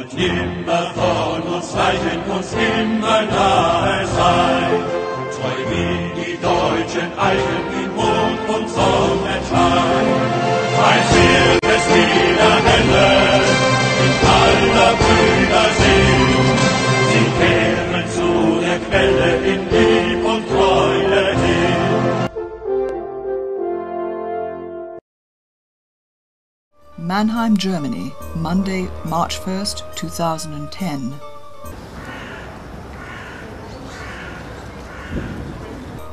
wird nimmer von uns weichen, uns immer nahe sein. Treu wie die deutschen Eichen in Mond und Sonnenschein. Ein wird es wieder helle in aller Brüder See. Sie kehren zu der Quelle in Lieb und Treue hin. Mannheim, Germany, Monday, March 1st, 2010.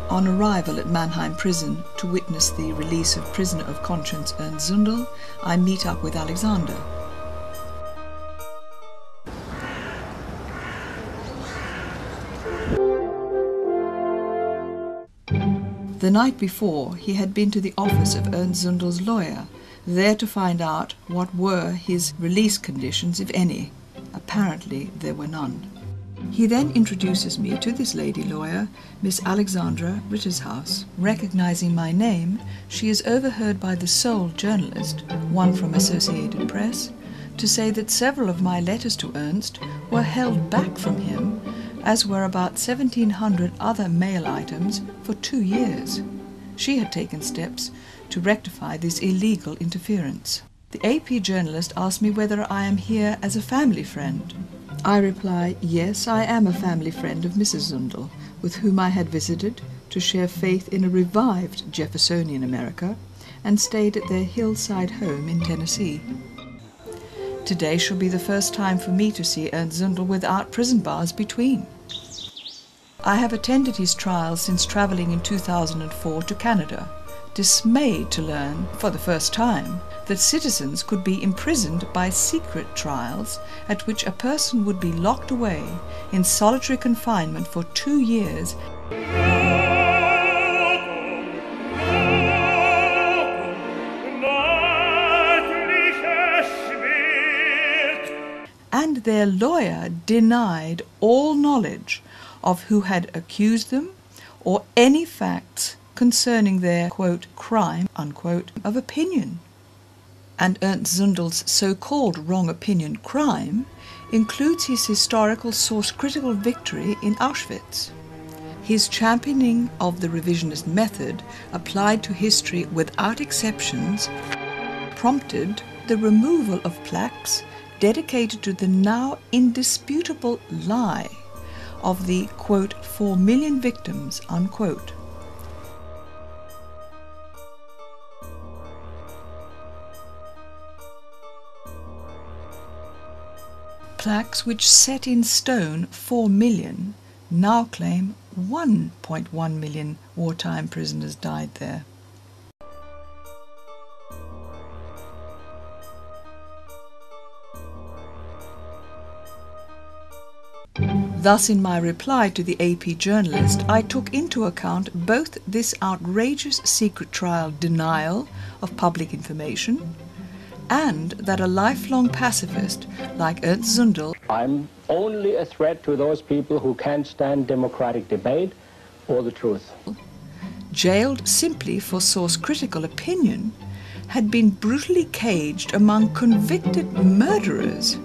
On arrival at Mannheim prison to witness the release of prisoner of conscience Ernst Zundel, I meet up with Alexander. The night before, he had been to the office of Ernst Zundel's lawyer, there to find out what were his release conditions, if any. Apparently there were none. He then introduces me to this lady lawyer, Miss Alexandra Rittershaus. Recognizing my name, she is overheard by the sole journalist, one from Associated Press, to say that several of my letters to Ernst were held back from him, as were about 1,700 other mail items, for 2 years. She had taken steps to rectify this illegal interference. The AP journalist asked me whether I am here as a family friend. I reply, yes, I am a family friend of Mrs. Zundel, with whom I had visited to share faith in a revived Jeffersonian America, and stayed at their hillside home in Tennessee. Today shall be the first time for me to see Ernst Zundel without prison bars between. I have attended his trial since travelling in 2004 to Canada, dismayed to learn, for the first time, that citizens could be imprisoned by secret trials at which a person would be locked away in solitary confinement for 2 years and their lawyer denied all knowledge of who had accused them or any facts concerning their, quote, crime, unquote, of opinion. And Ernst Zundel's so-called wrong opinion crime includes his historical source-critical victory in Auschwitz. His championing of the revisionist method applied to history without exceptions prompted the removal of plaques dedicated to the now indisputable lie of the, quote, 4 million victims, unquote. Plaques which set in stone 4 million now claim 1.1 million wartime prisoners died there. Thus, in my reply to the AP journalist, I took into account both this outrageous secret trial denial of public information and that a lifelong pacifist like Ernst Zundel, I'm only a threat to those people who can't stand democratic debate or the truth, jailed simply for source-critical opinion, had been brutally caged among convicted murderers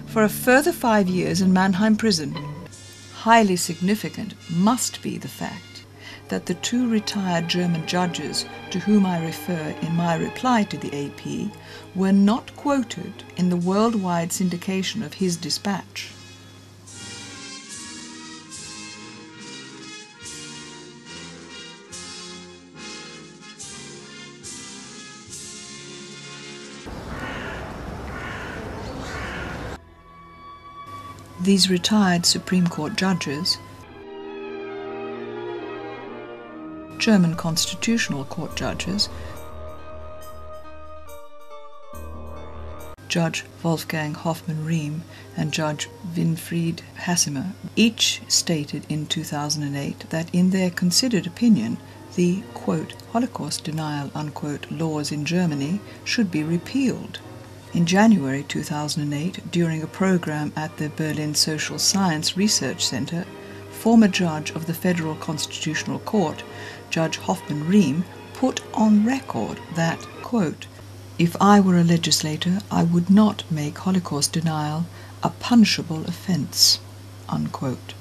for a further 5 years in Mannheim prison. Highly significant must be the fact that the 2 retired German judges to whom I refer in my reply to the AP were not quoted in the worldwide syndication of his dispatch. These retired Supreme Court judges, German Constitutional Court judges, Judge Wolfgang Hoffmann-Riem and Judge Winfried Hassimer, each stated in 2008 that in their considered opinion the, quote, Holocaust denial, unquote, laws in Germany should be repealed. In January 2008, during a program at the Berlin Social Science Research Center, former judge of the Federal Constitutional Court, Judge Hoffmann-Riem, put on record that, quote, if I were a legislator, I would not make Holocaust denial a punishable offence, unquote.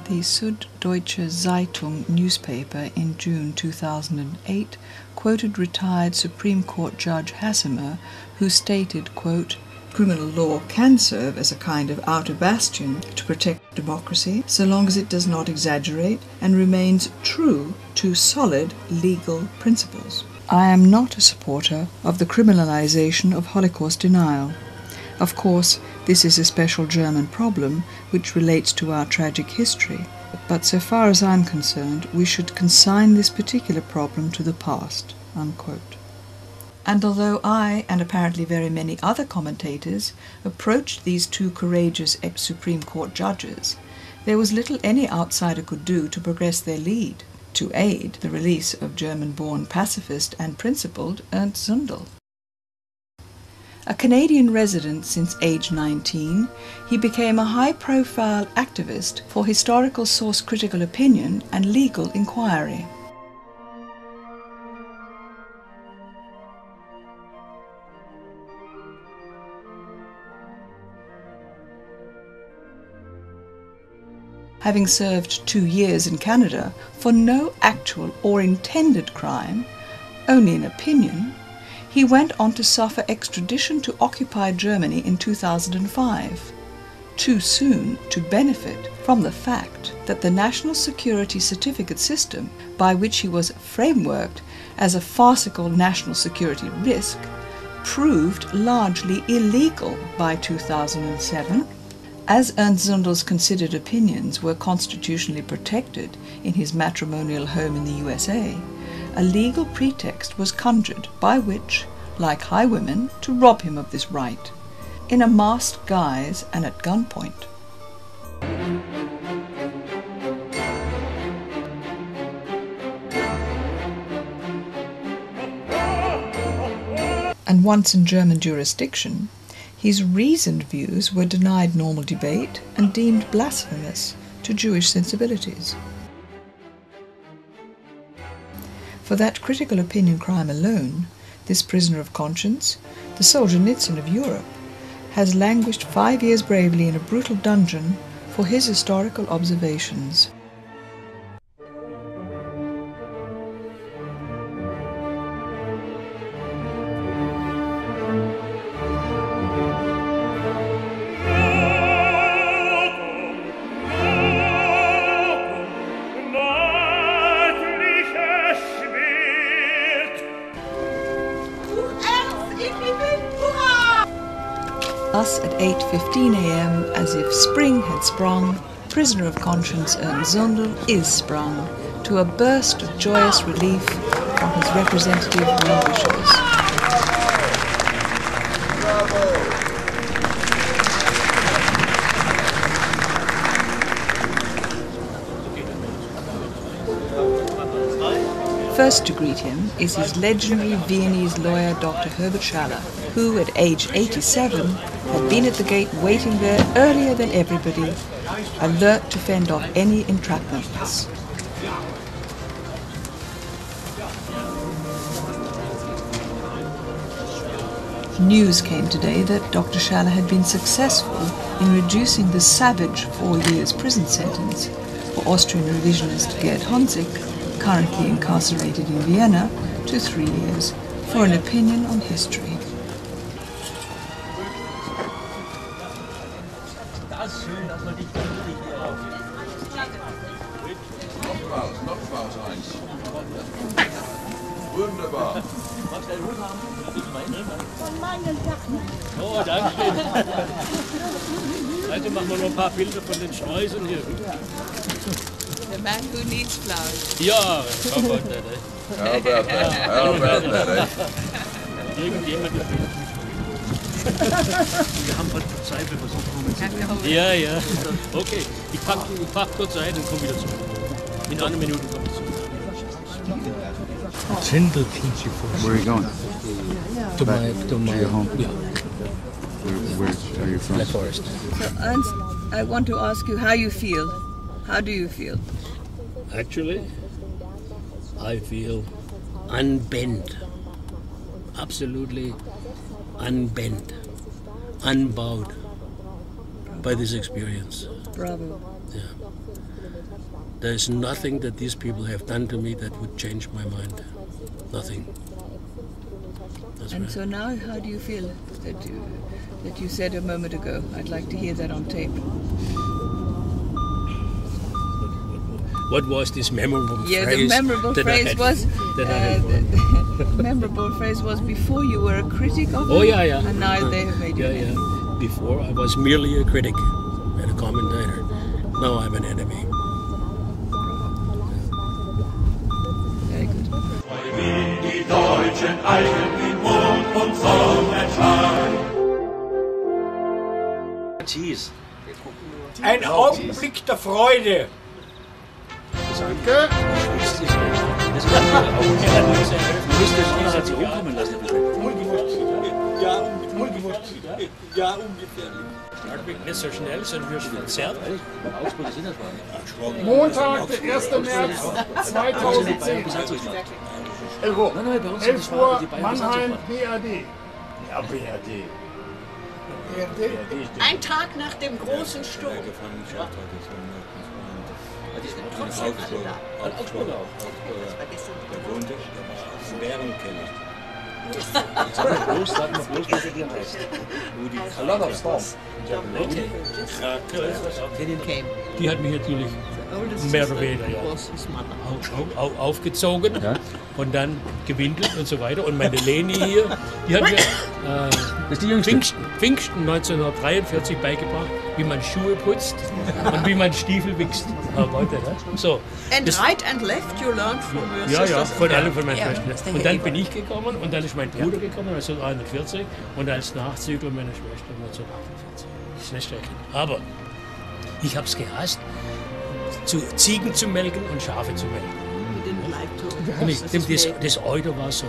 The Süddeutsche Zeitung newspaper in June 2008 quoted retired Supreme Court Judge Hassemer, who stated, quote, "Criminal law can serve as a kind of outer bastion to protect democracy so long as it does not exaggerate and remains true to solid legal principles." I am not a supporter of the criminalization of Holocaust denial. Of course, this is a special German problem which relates to our tragic history, but so far as I'm concerned, we should consign this particular problem to the past, unquote. And although I, and apparently very many other commentators, approached these two courageous ex-Supreme Court judges, there was little any outsider could do to progress their lead, to aid the release of German-born pacifist and principled Ernst Zundel. A Canadian resident since age 19, he became a high-profile activist for historical source critical opinion and legal inquiry. Having served 2 years in Canada for no actual or intended crime, only an opinion, he went on to suffer extradition to occupied Germany in 2005, too soon to benefit from the fact that the national security certificate system by which he was frameworked as a farcical national security risk proved largely illegal by 2007. As Ernst Zundel's considered opinions were constitutionally protected in his matrimonial home in the USA, a legal pretext was conjured by which, like highwaymen, to rob him of this right, in a masked guise and at gunpoint. And once in German jurisdiction, his reasoned views were denied normal debate and deemed blasphemous to Jewish sensibilities. For that critical opinion crime alone, this prisoner of conscience, the Solzhenitsyn of Europe, has languished 5 years bravely in a brutal dungeon for his historical observations. Thus, at 8:15 a.m., as if spring had sprung, prisoner of conscience Ernst Zundel is sprung to a burst of joyous relief from his representative well-wishers. First to greet him is his legendary Viennese lawyer Dr. Herbert Schaller, who at age 87 had been at the gate waiting there earlier than everybody, alert to fend off any entrapments. News came today that Dr. Schaller had been successful in reducing the savage 4 years prison sentence for Austrian revisionist Gerd Honzig, currently incarcerated in Vienna, to 3 years for an opinion on history. Wunderbar. Oh, danke. Also machen wir noch ein paar Bilder von den Schnäuseln hier. The man who needs flowers. Ja, how about that, eh? How about that? How about that, eh? Irgendjemand gefällt mich. Wir haben heute Zeit, wir versuchen. Ja, ja. Okay, ich pack kurz ein und komme wieder zurück. In einer Minute komme ich zurück. Zundel principles. Where are you going? To my your home? Yeah. Where are you from? Black Forest. So, Ernst, I want to ask you how you feel. How do you feel? Actually, I feel unbent. Absolutely unbent. Unbowed by this experience. Bravo. Yeah. There is nothing that these people have done to me that would change my mind. Nothing. That's And right. so now, how do you feel that you said a moment ago? I'd like to hear that on tape. What was this memorable Yeah, phrase? the memorable that I phrase had- was. that I had won? The memorable phrase was before you were a critic of Oh them, yeah, yeah. and now they have made you. Yeah, yeah. Before I was merely a critic and a commentator. Now I'm an enemy. Very good. Wie die deutschen Eichen in Mond und Sonnenschein. Cheese. Ein Augenblick der Freude. Danke. Ja, ungefährlich. Nicht so schnell, sondern wir spielen Konzert. Montag, der 1. März 2010. 11 Uhr, Mannheim, BRD. Ja, BRD. Ein Tag nach dem großen Sturm. Trotzdem alle da. Augsburger auch. Das war gestern. Der wohnte, der war aus dem Bärenkeller. A lot of stuff. Die hat mich natürlich mehr oder weniger aufgezogen und dann gewindelt und so weiter. Und meine Leni hier, die hat mir Pfingsten 1943 beigebracht, wie man Schuhe putzt und wie man Stiefel wichst. So. And right and left you learned from your Ja, sisters. von allen von meinen Schwestern. that's the Und dann Hebrew. bin ich gekommen und dann ist mein Bruder gekommen, 1941, und als Nachzügler meine Schwester 1948. Schwesterkind. Aber ich habe es gehasst, Ziegen zu melken und Schafe zu melken. You didn't like to. Und das Euter war so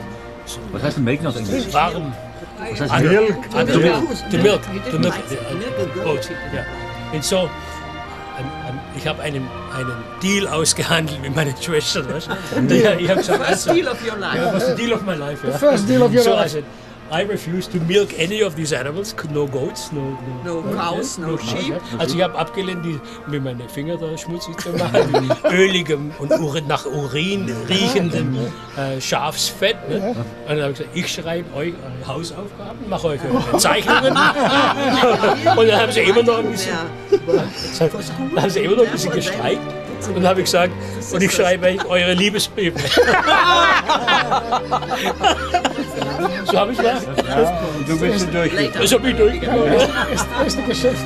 Was heißt denn melken auf Englisch? warm. Was heißt Milk? The milk. Goat, ja. Und so, ich habe einen Deal ausgehandelt mit meinen Schwestern. Weißt? Ich habe gesagt, First deal of your life. that was the deal of my life. Yeah. First deal of your So I life. said, I refuse to milk any of these animals. No goats, No cows, no sheep. Also ich habe abgelehnt, die mit meinen Fingern da schmutzig zu machen, öligem und nach Urin riechendem Schafsfett. Ne? Und dann habe ich gesagt, ich schreibe euch eure Hausaufgaben, mache euch eure Zeichnungen. Und dann haben sie immer noch ein bisschen gestreikt. Und dann habe ich gesagt, und ich schreibe euch eure Liebesbriefe. So habe ich das. Und du bist durch. Das habe ich durchgekommen. Das ist eine Geschichte.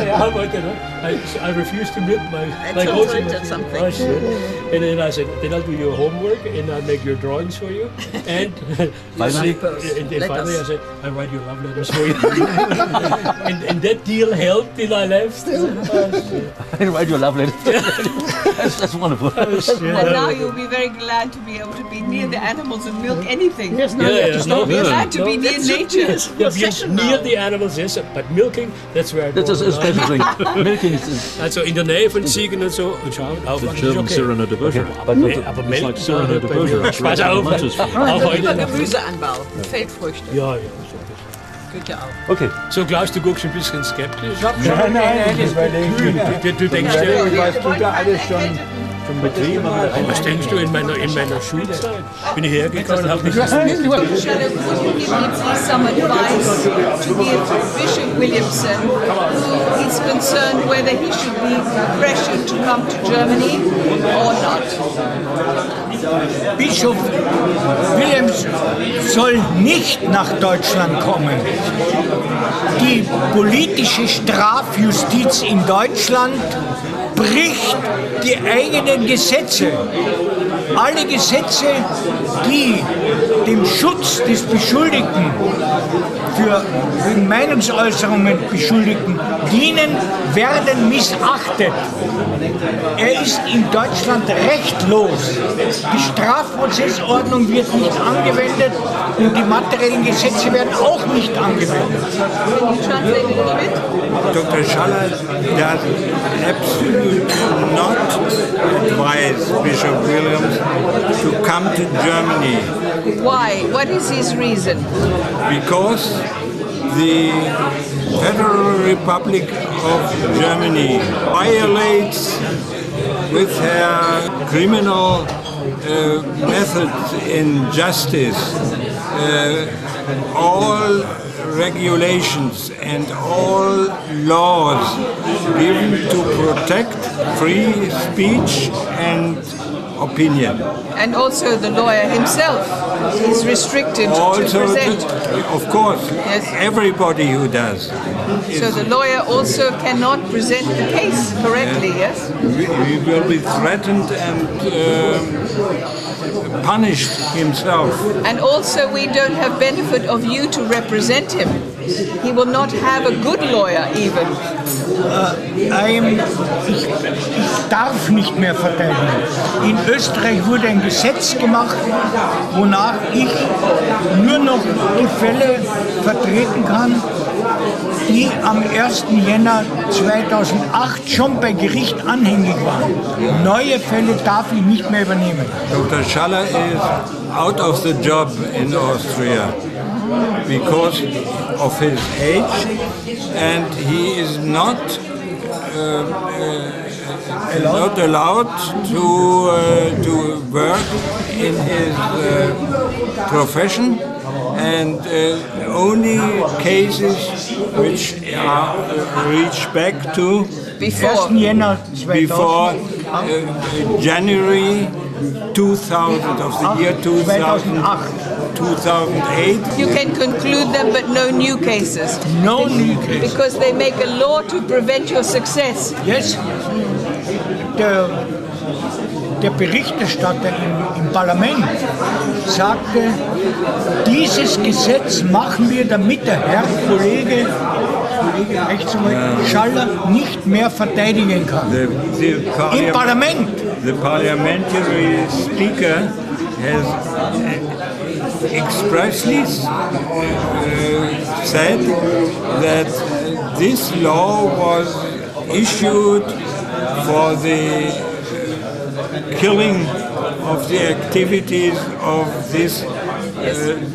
Ja, aber I refuse to milk my goats. That's something. Oh, shit. And then I said, then I'll do your homework and I'll make your drawings for you. And Finally? and finally I said, I'll write your love letters for you. and that deal helped till I left. I write you a love letter. That's wonderful. And now you'll be very glad to be able to be near the animals and milk anything. Yes, no, Yeah, yeah, no, You're glad to be near nature. Yeah, being near the animals, yes, but milking, that's where I That's a special thing. Milking is... Also in der Nähe von Ziegen und so und Schafen aufwachsen ist okay. Cyrano de Bergerac. Aber melken, like Cyrano de Bergerac. Pass auf, auch Über heute. Gemüseanbau, Feldfrüchte. Ja, ja. Geht ja auch. Okay. So Klaus, du guckst ein bisschen skeptisch. Nein, das war Du denkst ja, ich weiß, du da alles schon betrieben. was denkst du in meiner Schulzeit? Bin ich hergekommen und habe mich... Shall would you give me please some advice to give Bishop Williamson, who is concerned whether he should be pressured to come to Germany or not? Bischof Williams soll nicht nach Deutschland kommen. Die politische Strafjustiz in Deutschland bricht die eigenen Gesetze. Alle Gesetze, die dem Schutz des Beschuldigten für Meinungsäußerungen Beschuldigten dienen, werden missachtet. Er ist in Deutschland rechtlos. Die Strafprozessordnung wird nicht angewendet und die materiellen Gesetze werden auch nicht angewendet. Dr. Schaller does absolutely not advise Bishop Williams to come to Germany. Why? What is his reason? Because the Federal Republic of Germany violates with her criminal methods in justice all regulations and all laws given to protect free speech and opinion. And also the lawyer himself is restricted Also, to present. of course, Yes. everybody who does. So the lawyer also cannot present the case correctly, yes? He will be threatened and punished himself. And also we don't have benefit of you to represent him. He will not have a good lawyer even. Ich darf nicht mehr verteidigen. In Österreich wurde ein Gesetz gemacht, wonach ich nur noch die Fälle vertreten kann, die am 1. Jänner 2008 schon bei Gericht anhängig waren. Neue Fälle darf ich nicht mehr übernehmen. Dr. Schaller is out of the job in Austria because of his age, and he is not allowed to work in his profession, and only cases which are reach back to Before January 2000 of the year 2008. You can conclude them, but no new cases. No new cases. Because they make a law to prevent your success. Yes. Der Berichterstatter im Parlament sagte, dieses Gesetz machen wir, damit der Herr Kollege Rechtsanwalt Schaller nicht mehr verteidigen kann. Im Parlament. The parliamentary speaker has expressly said that this law was issued for the killing of the activities of this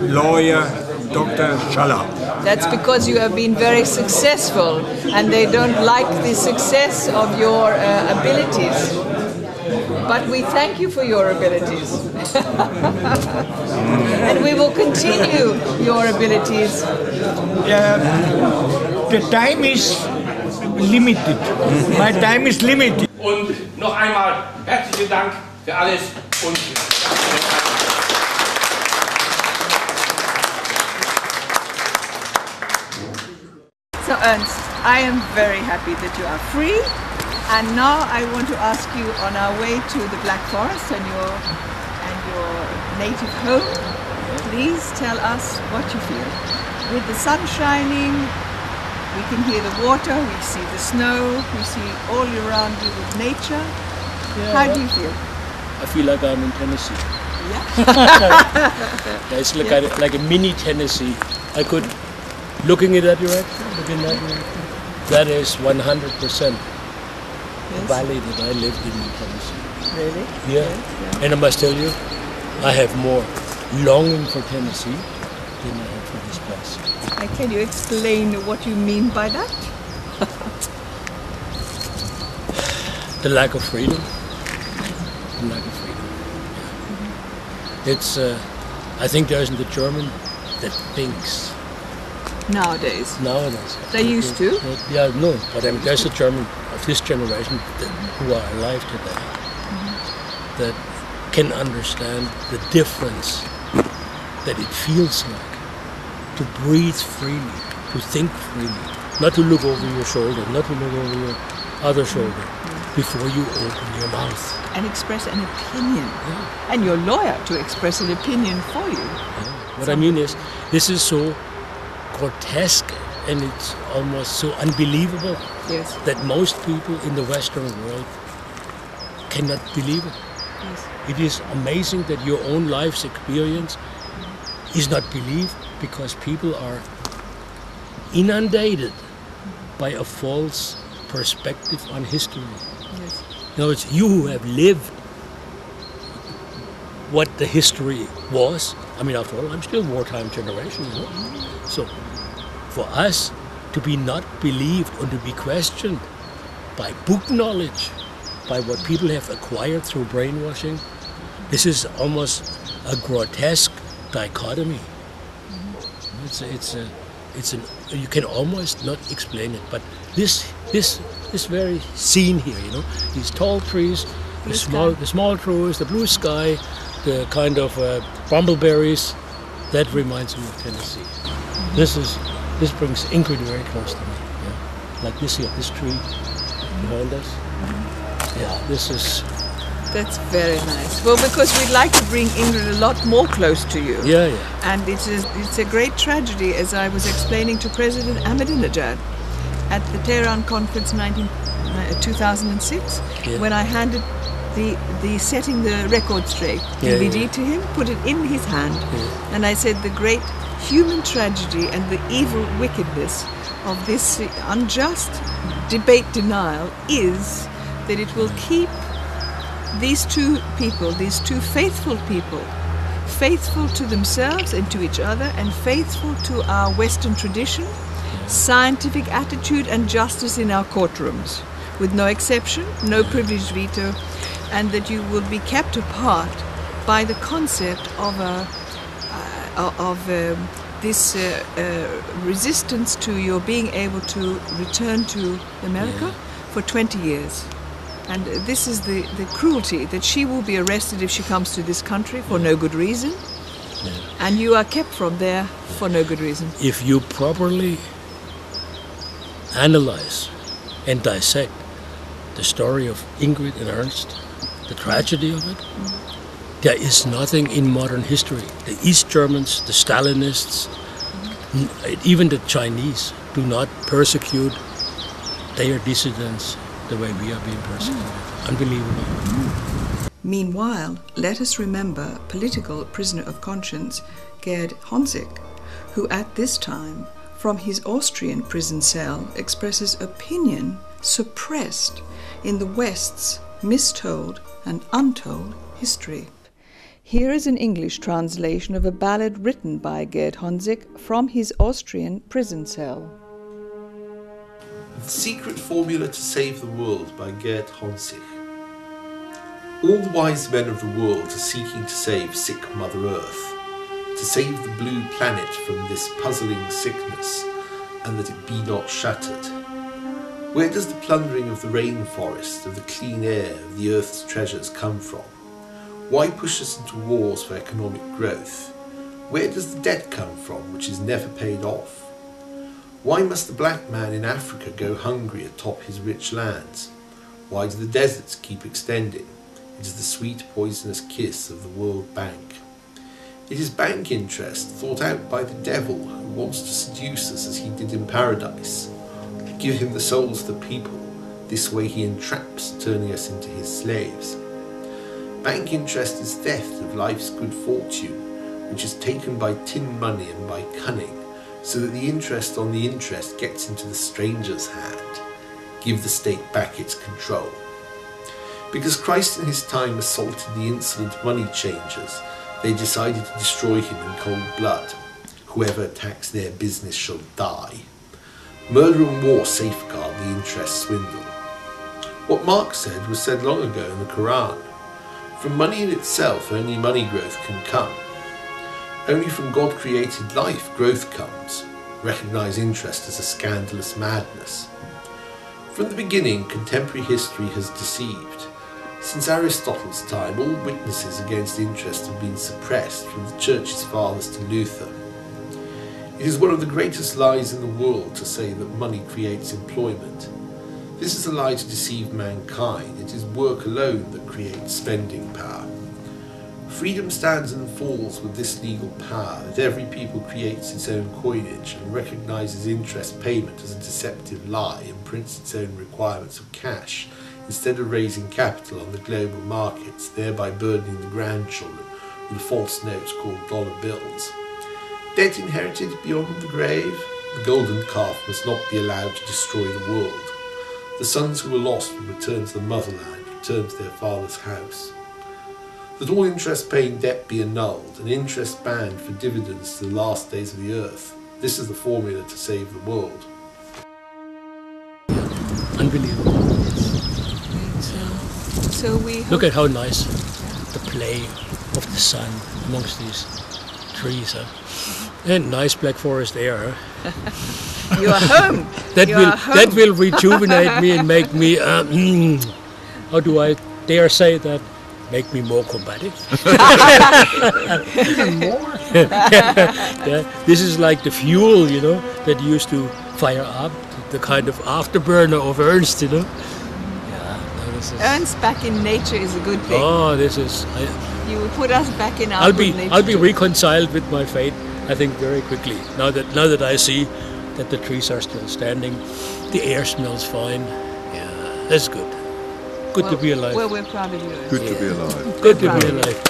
lawyer, Dr. Schaller. That's because you have been very successful and they don't like the success of your abilities. But we thank you for your abilities. And we will continue your abilities. The time is limited. My time is limited. Und noch einmal herzlichen Dank für alles und So Ernst, I am very happy that you are free, and now I want to ask you, on our way to the Black Forest and your native home, please tell us what you feel. With the sun shining, we can hear the water, we see the snow, we see all around you with nature. Yeah. How do you feel? I feel like I'm in Tennessee. Yeah. It's like a mini Tennessee. I could, looking at that direction, that is 100% the valley that I lived in Tennessee. Really? Yeah. Yeah. And I must tell you, I have more longing for Tennessee than I have for this place. And can you explain what you mean by that? The lack of freedom. The lack of freedom. Yeah. It's, I think there isn't a German that thinks. Nowadays. They used to? Yeah, no, but I mean, there's a German of this generation who are alive today that can understand the difference that it feels like to breathe freely, to think freely, not to look over your shoulder, not to look over your other shoulder, before you open your mouth. And express an opinion. Yeah. And your lawyer to express an opinion for you. Yeah. What I mean is, this is so grotesque and it's almost so unbelievable that most people in the Western world cannot believe it. Yes. It is amazing that your own life's experience is not believed because people are inundated by a false perspective on history. Yes. In other words, you who have lived what the history was. I mean, after all, I'm still wartime generation, you know. So, for us to be not believed or to be questioned by book knowledge, by what people have acquired through brainwashing, this is almost a grotesque dichotomy. You can almost not explain it. But this very scene here, you know, these tall trees, the small trees, the blue sky, the kind of bumbleberries, that reminds me of Tennessee. This brings Ingrid very close to me. Yeah? Like this here, this tree behind us. Yeah, this is. That's very nice. Well, because we'd like to bring Ingrid a lot more close to you. Yeah, yeah. And it's a great tragedy, as I was explaining to President Ahmadinejad at the Tehran conference 2006, when I handed the Setting the Record Straight DVD to him, put it in his hand, and I said the great human tragedy and the evil wickedness of this unjust debate denial is that it will keep these two people, these two faithful people, faithful to themselves and to each other, and faithful to our Western tradition, scientific attitude and justice in our courtrooms, with no exception, no privileged veto, and that you will be kept apart by the concept of this resistance to your being able to return to America for 20 years. And this is the cruelty, that she will be arrested if she comes to this country for no good reason, and you are kept from there for no good reason. If you properly analyze and dissect the story of Ingrid and Ernst, the tragedy of it, there is nothing in modern history. The East Germans, the Stalinists, even the Chinese do not persecute their dissidents the way we are being persecuted. Unbelievable. Meanwhile, let us remember political prisoner of conscience Gerd Honzig, who at this time, from his Austrian prison cell, expresses opinion suppressed in the West's mistold and untold history. Here is an English translation of a ballad written by Gerd Honzig from his Austrian prison cell. The Secret Formula to Save the World by Gerd Honzig. All the wise men of the world are seeking to save sick Mother Earth, to save the blue planet from this puzzling sickness, and that it be not shattered. Where does the plundering of the rainforest, of the clean air, of the earth's treasures come from? Why push us into wars for economic growth? Where does the debt come from, which is never paid off? Why must the black man in Africa go hungry atop his rich lands? Why do the deserts keep extending? It is the sweet poisonous kiss of the World Bank. It is bank interest thought out by the devil, who wants to seduce us as he did in paradise. Give him the souls of the people. This way he entraps, turning us into his slaves. Bank interest is theft of life's good fortune, which is taken by tin money and by cunning, so that the interest on the interest gets into the stranger's hand. Give the state back its control. Because Christ in his time assaulted the insolent money changers, they decided to destroy him in cold blood. Whoever attacks their business shall die. Murder and war safeguard the interest swindle. What Marx said was said long ago in the Quran. From money in itself, only money growth can come. Only from God-created life growth comes. Recognize interest as a scandalous madness. From the beginning, contemporary history has deceived. Since Aristotle's time, all witnesses against interest have been suppressed, from the Church's fathers to Luther. It is one of the greatest lies in the world to say that money creates employment. This is a lie to deceive mankind. It is work alone that creates spending power. Freedom stands and falls with this legal power, that every people creates its own coinage and recognises interest payment as a deceptive lie and prints its own requirements of cash instead of raising capital on the global markets, thereby burdening the grandchildren with false notes called dollar bills. Debt inherited beyond the grave? The golden calf must not be allowed to destroy the world. The sons who were lost will return to the motherland, return to their father's house. That all interest-paying debt be annulled, and interest banned for dividends to the last days of the earth. This is the formula to save the world. Unbelievable. So we look at how nice the play of the sun amongst these trees, huh? And nice black forest air, huh? You are home. That will rejuvenate me and make me. How do I dare say that? Make me more combative. Even more? Yeah, this is like the fuel, you know, that used to fire up, the kind of afterburner of Ernst, you know. Yeah, no, this is... Ernst back in nature is a good thing. Oh, this is... You will put us back in our nature. I'll be reconciled with my fate, I think, very quickly. Now that I see that the trees are still standing, the air smells fine. Yeah, that's good. Good to be alive. Well, we're proud of you. Good to be alive. Good to be alive.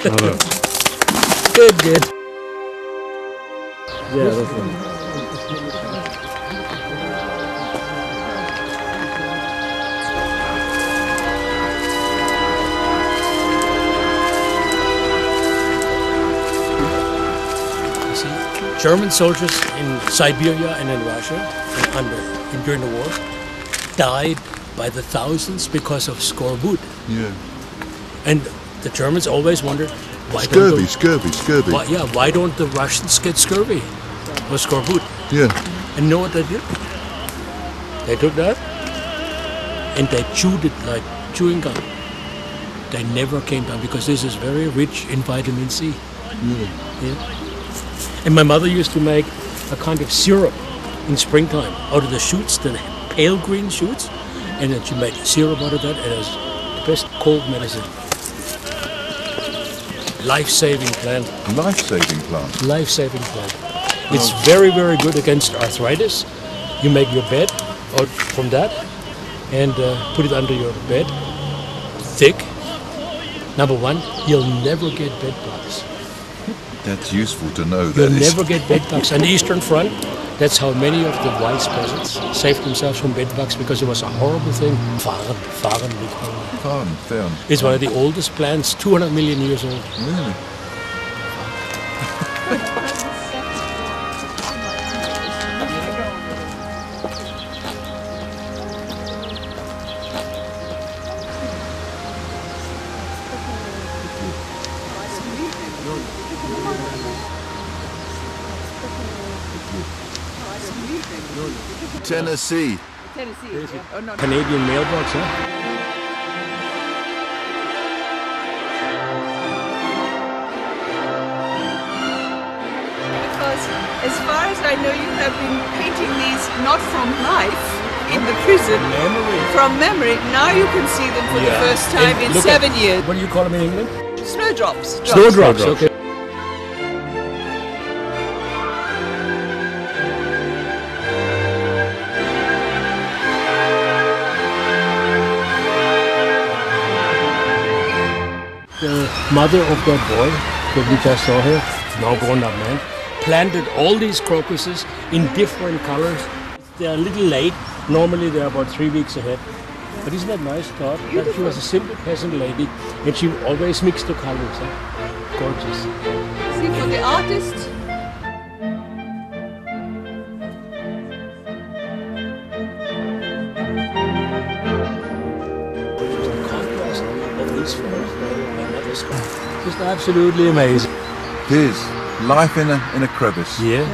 Good. Yeah, that's right. See, German soldiers in Siberia and in Russia during the war died by the thousands because of scorbut. Yeah. And the Germans always wondered why scurvy. Why don't the Russians get scurvy or scorbut? Yeah. And you know what they did? They took that and they chewed it like chewing gum. They never came down because this is very rich in vitamin C. Yeah. And my mother used to make a kind of syrup in springtime out of the shoots, the pale green shoots. And then she made syrup out of that, and it was the best cold medicine. Life-saving plant. Life-saving plant? Life-saving plant. It's very, very good against arthritis. You make your bed out from that, and put it under your bed, thick. Number one, you'll never get bed bugs. That's useful to know. You'll never get bed bugs. On the Eastern Front, that's how many of the wise peasants saved themselves from bed bugs, because it was a horrible thing. Farn. It's one of the oldest plants, 200 million years old. Really? Tennessee. Oh, no. Canadian mailbox, huh? Because as far as I know, you have been painting these not from life in the prison, from memory. Now you can see them for the first time in 7 years. What do you call them in England? Snowdrops. Snowdrops, okay. The mother of that boy that we just saw here, now grown-up man, planted all these crocuses in different colors. They're a little late. Normally they're about 3 weeks ahead. But isn't that nice thought? That she was a simple peasant lady and she always mixed the colors. Huh? Gorgeous. See, for the artist, just absolutely amazing. It is. Life in a crevice. Yeah.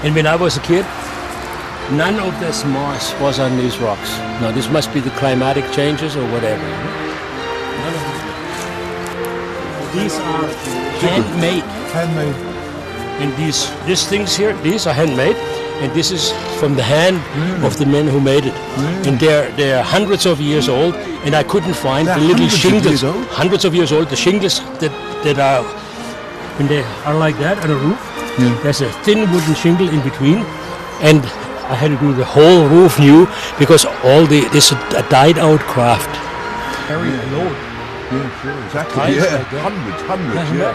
And when I was a kid, none of this moss was on these rocks. Now this must be the climatic changes or whatever. None of them. These are handmade. Handmade. And these things here, these are handmade. And this is from the hand of the men who made it. And they're hundreds of years old, and I couldn't find the little shingles. Hundreds of years old, the shingles that are, when they are like that on a roof, there's a thin wooden shingle in between, and I had to do the whole roof new because this a died out craft. Carry a load. Yeah, sure, exactly. Yeah, hundreds, yeah.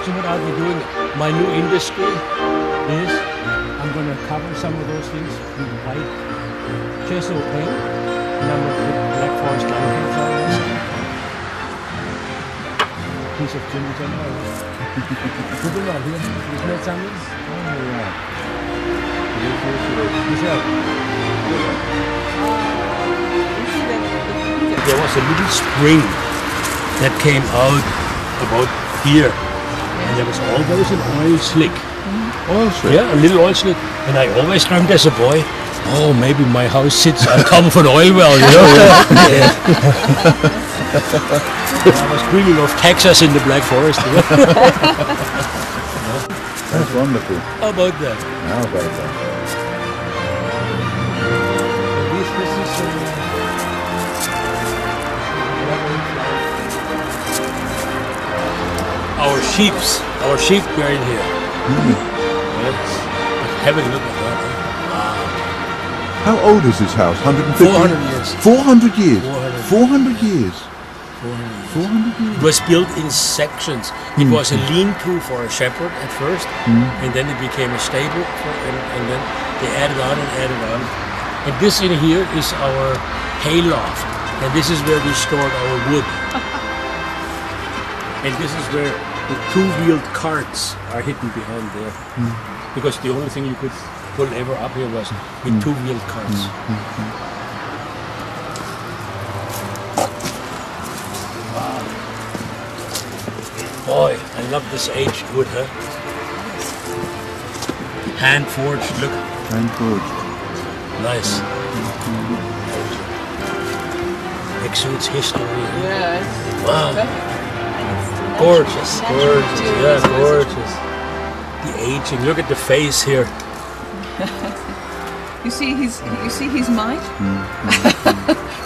So what I'll be doing, my new industry is I'm going to cover some of those things with white gesso paint, and I'm going to put black forest line paints on this. Piece of timber somewhere. Put them out here. Isn't that something? Oh, yeah. There was a little spring that came out about here. And there was always an oil slick. Oil slick? Yeah, a little oil slick. And I always dreamed as a boy, oh, maybe my house sits on top of an oil well, you know? I was dreaming of Texas in the Black Forest. You know? That's wonderful. How about that? How about that? Our sheep were in here. Let's have a look at that. Wow. How old is this house? 150? 400 years. 400 years? 400 years. 400 years. It was built in sections. It was a lean-to for a shepherd at first, and then it became a stable, and then they added on and added on. And this in here is our hay loft, and this is where we stored our wood. And this is where the two-wheeled carts are hidden behind there. Because the only thing you could pull ever up here was with two-wheeled carts. Wow. Boy, I love this aged wood, huh? Hand-forged, look. Hand-forged. Nice. Exudes history. Yes. Wow. Gorgeous, gorgeous, yeah, gorgeous. The aging. Look at the face here. You see his might.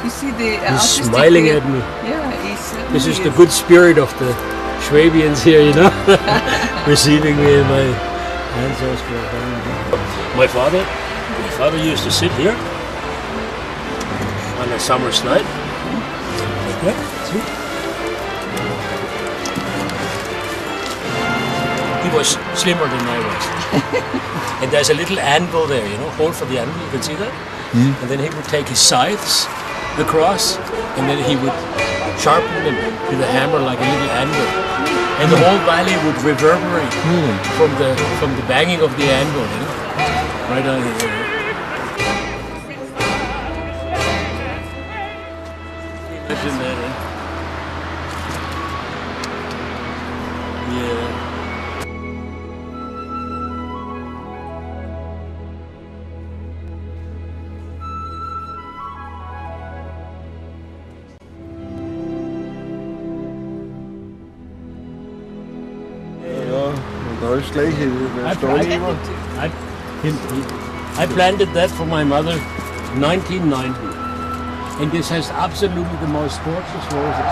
You see the. He's smiling at me. Yeah, this is the good spirit of the Schwabians here, you know, receiving me in my ancestors. My father used to sit here on a summer's night. Like that. See? He was slimmer than I was. And there's a little anvil there, you know, hole for the anvil, you can see that? And then he would take his scythes across, and then he would sharpen them with a hammer like a little anvil. And the whole valley would reverberate from the banging of the anvil, you know? Right on here. Imagine that, eh? Yeah. I planted that for my mother in 1990, and this has absolutely the most gorgeous roses.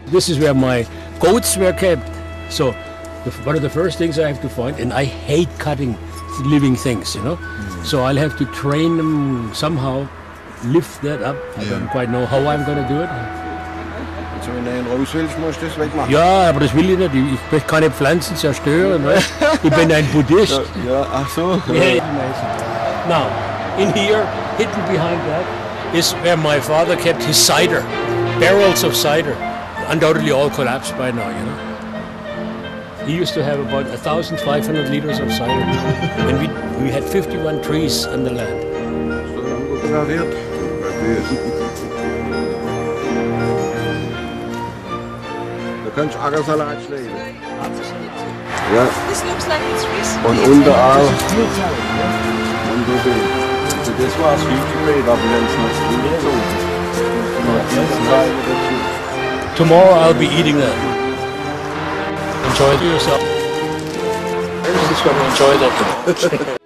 This is where my goats were kept. So one of the first things I have to find, and I hate cutting living things, you know. So I'll have to train them somehow, lift that up. I don't quite know how I'm going to do it. Also wenn du einen raus willst, musst du das wegmachen. Ja, aber das will ich nicht. Ich möchte keine Pflanzen zerstören. Weißt? Ich bin ein Buddhist. Ja, ach so. Yeah. Now, in here, hidden behind that, is where my father kept his cider. Barrels of cider. Undoubtedly all collapsed by now, you know. He used to have about 1,500 liters of cider. And we had 51 trees on the land. Da kannst du Ackersalat schneiden. Ja. This looks like it's recent. Und unterarm. Und das war's, 50 Meter, aber wenn es noch so Tomorrow I'll be eating that. Enjoy it yourself. Everybody's going to enjoy that tomorrow.